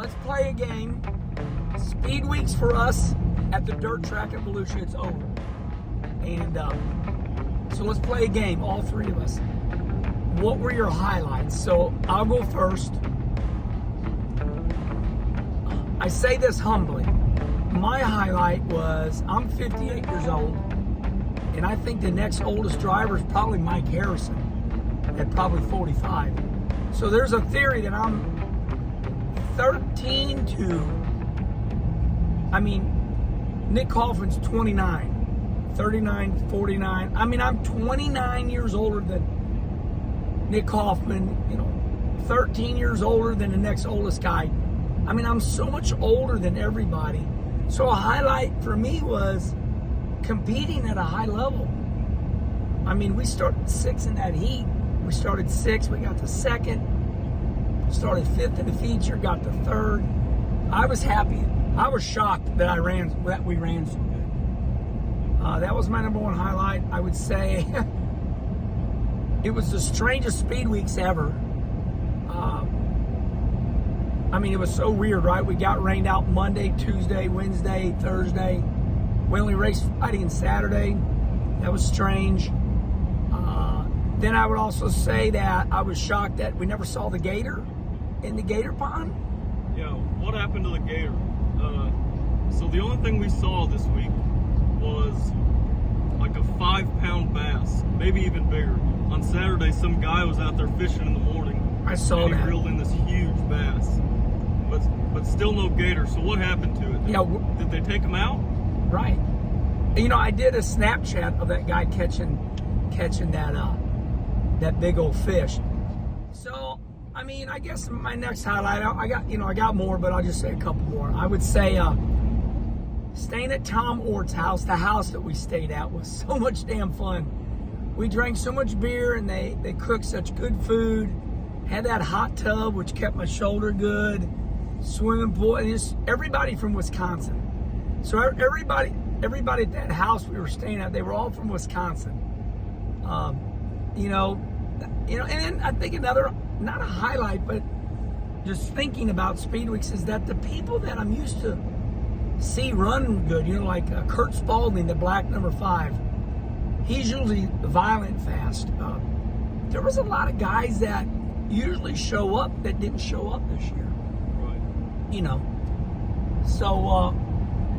let's play a game. Speed weeks for us at the dirt track at Volusia, it's over. And so let's play a game, all three of us. What were your highlights? So I'll go first. I say this humbly. My highlight was, I'm 58 years old, and I think the next oldest driver is probably Mike Harrison at probably 45. So there's a theory that I'm 13 to, Nick Kaufman's 29, 39, 49. I'm 29 years older than Nick Kaufman, 13 years older than the next oldest guy. I'm so much older than everybody. So a highlight for me was competing at a high level. We started 6th in that heat. We started 6th, we got to 2nd. Started 5th in the feature, got to 3rd. I was happy. I was shocked that we ran so good. That was my number one highlight. I would say it was the strangest speed weeks ever. It was so weird, right? We got rained out Monday, Tuesday, Wednesday, Thursday. We only raced Friday and Saturday. That was strange. Then I would also say that I was shocked that we never saw the gator in the gator pond. Yeah, what happened to the gator? So the only thing we saw this week was like a 5-pound bass, maybe even bigger. On Saturday, some guy was out there fishing in the morning. I saw and that. He reeled in this huge bass, but still no gator. So what happened to it? Did they take him out? Right. I did a Snapchat of that guy catching that big old fish. So, I guess my next highlight, I got more, but I'll just say a couple more. I would say staying at Tom Ort's house, the house that we stayed at, was so much damn fun. We drank so much beer, and they cooked such good food. Had that hot tub, which kept my shoulder good. Swimming pool, and just everybody from Wisconsin. So everybody at that house we were staying at, they were all from Wisconsin. And then I think another, not a highlight, but just thinking about Speed Weeks, is that the people that I'm used to see run good, like Kurt Spalding, the black number 5, he's usually violent fast. There was a lot of guys that usually show up that didn't show up this year. Right. So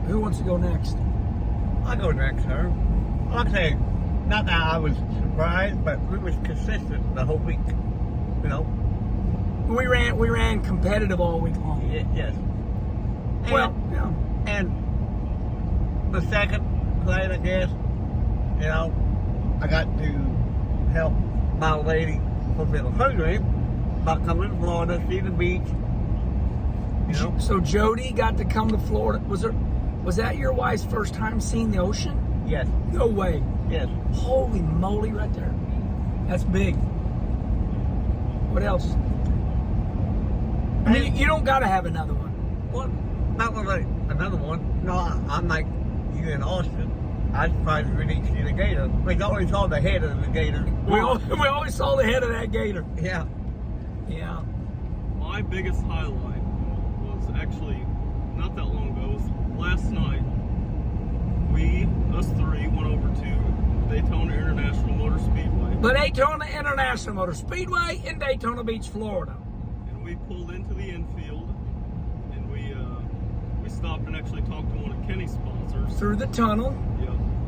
who wants to go next? I'll go next, sir. Like I say, not that I was surprised, but we was consistent the whole week. We ran competitive all week long. Yes. And the second night, I guess, I got to help my lady fulfill her dream about coming to Florida, see the beach. So Jody got to come to Florida. Was that your wife's first time seeing the ocean? Yes. No way. Yes. Holy moly, right there. That's big. What else? You don't got to have another one. Well, not like another one. No, I'm like you in Austin. I was surprised we didn't see the gator. We always saw the head of the gator. We always saw the head of that gator. Yeah. Yeah. My biggest highlight was actually not that long ago. It was last night. Us three, went over to Daytona International Motor Speedway. The Daytona International Motor Speedway in Daytona Beach, Florida. And we pulled into the infield, and we stopped and actually talked to one of Kenny's sponsors. Through the tunnel.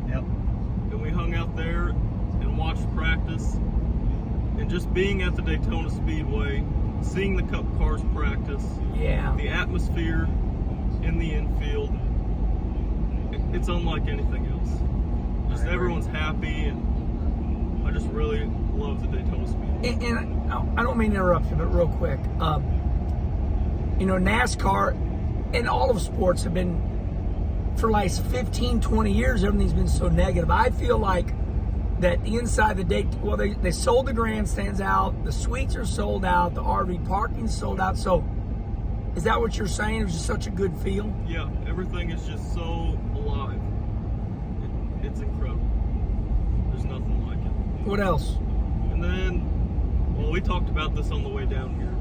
Yep. And we hung out there and watched practice. And just being at the Daytona Speedway, seeing the Cup cars practice, the atmosphere in the infield, it's unlike anything else. Just everyone's happy, and I just really love the Daytona Speedway. And I don't mean to interrupt you, but real quick, NASCAR and all of sports have been, for like 15, 20 years, everything's been so negative. I feel like that the inside the day, well, they sold the grandstands out, the suites are sold out, the RV parking's sold out. So is that what you're saying? It was just such a good feel? Yeah, everything is just so alive. It's incredible. There's nothing like it. What else? And then, well, we talked about this on the way down here.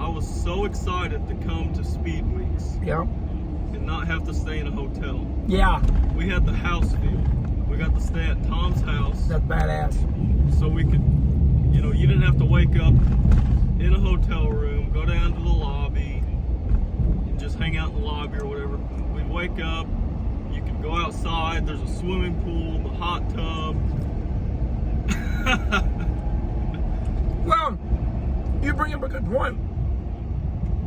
I was so excited to come to Speed Weeks. Yeah. And not have to stay in a hotel. Yeah. We had the house feel. We got to stay at Tom's house. That's badass. So we could, you know, you didn't have to wake up in a hotel room, go down to the lobby, and just hang out in the lobby or whatever. We'd wake up, you could go outside, there's a swimming pool, the hot tub. Well, you bring up a good point.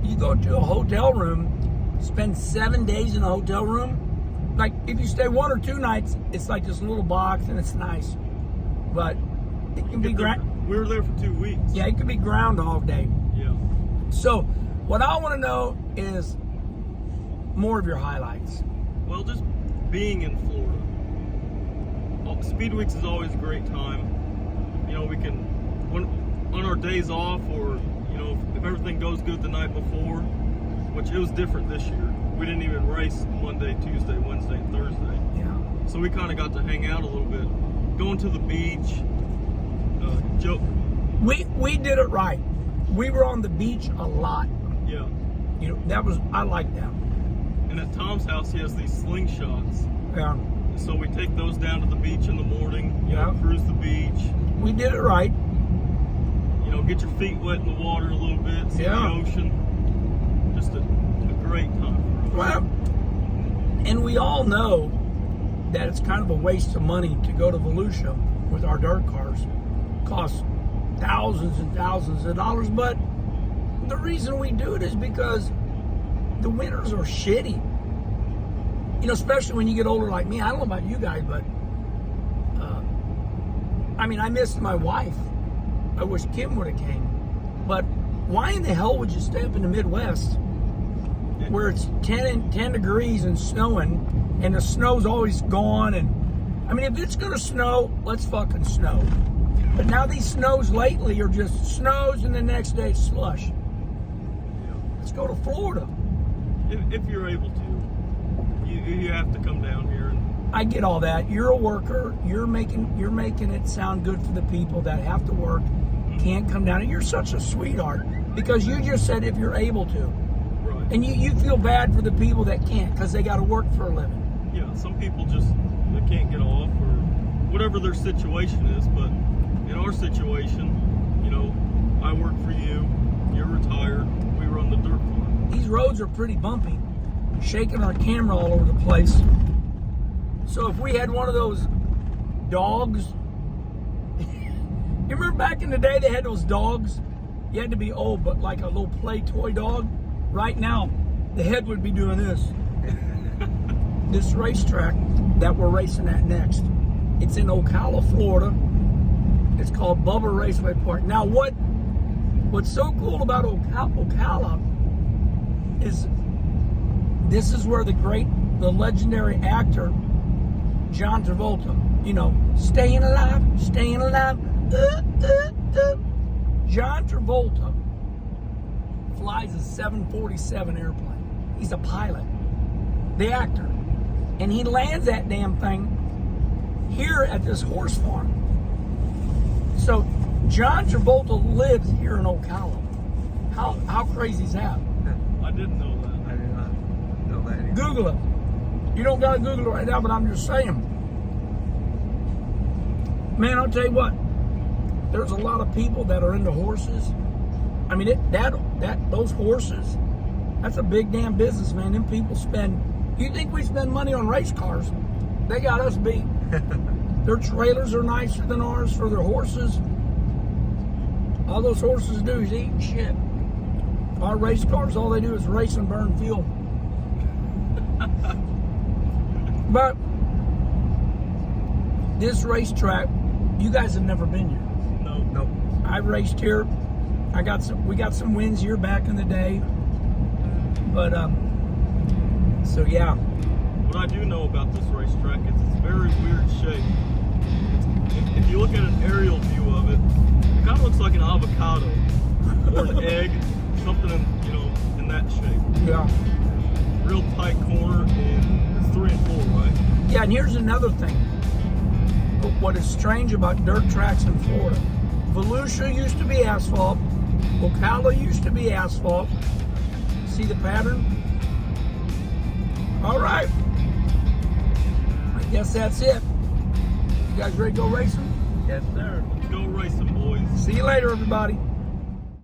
You go to a hotel room, spend 7 days in a hotel room. Like, if you stay 1 or 2 nights, it's like this little box and it's nice. But it can be we were there for 2 weeks. Yeah, it could be Groundhog Day. Yeah. So, what I want to know is more of your highlights. Well, just being in Florida. Speed Weeks is always a great time. You know, we can, on our days off, or, you know, if everything goes good the night before, which it was different this year. We didn't even race Monday, Tuesday, Wednesday, and Thursday. Yeah. So we kind of got to hang out a little bit, going to the beach. We did it right. We were on the beach a lot. Yeah. You know, I like that. And at Tom's house, he has these slingshots. Yeah. So we take those down to the beach in the morning. You know, Yeah. cruise the beach. We did it right. You know, get your feet wet in the water a little bit, see the ocean. Just a great time for us. Well, and we all know that it's kind of a waste of money to go to Volusia with our dirt cars. It costs thousands and thousands of dollars, but the reason we do it is because the winters are shitty. You know, especially when you get older like me. I don't know about you guys, but I mean, I missed my wife. I wish Kim would have came. But why in the hell would you stay up in the Midwest where it's 10 degrees and snowing, and the snow's always gone? And I mean, if it's gonna snow, let's fucking snow. But now these snows lately are just snows, and the next day it's slush. Let's go to Florida. If you're able to, you have to come down here. I get all that. You're a worker. You're making it sound good for the people that have to work, can't come down. And you're such a sweetheart because you just said if you're able to. Right. And you feel bad for the people that can't because they got to work for a living. Yeah, some people just they can't get off or whatever their situation is. But in our situation, you know, I work for you. You're retired. We run the dirt farm. These roads are pretty bumpy. Shaking our camera all over the place. So if we had one of those dogs, you remember back in the day they had those dogs? You had to be old, but like a little play toy dog. Right now, the head would be doing this. This racetrack that we're racing at next, it's in Ocala, Florida. It's called Bubba Raceway Park. Now, what's so cool about Ocala is this is where the legendary actor John Travolta, you know, staying alive. John Travolta flies a 747 airplane. He's a pilot, the actor, and he lands that damn thing here at this horse farm. So John Travolta lives here in Ocala. How crazy is that? I didn't know that. I did not know that either. Google it. You don't gotta Google it right now, but I'm just saying. Man, I'll tell you what. There's a lot of people that are into horses. I mean, those horses, that's a big damn business, man. Them people spend. You think we spend money on race cars? They got us beat. Their trailers are nicer than ours for their horses. All those horses do is eat and shit. Our race cars, all they do is race and burn fuel. But this racetrack, you guys have never been here. No. I've raced here. We got some wins here back in the day. But so yeah. What I do know about this racetrack is it's very weird shape. If you look at an aerial view of it, it kind of looks like an avocado or an egg, something in that shape. Yeah. Real tight corner, and it's 3 and 4, right? Yeah, and here's another thing. What is strange about dirt tracks in Florida, Volusia used to be asphalt, Ocala used to be asphalt. See the pattern? All right. I guess that's it. You guys ready to go racing? Yes, sir. Let's go racing, boys. See you later, everybody.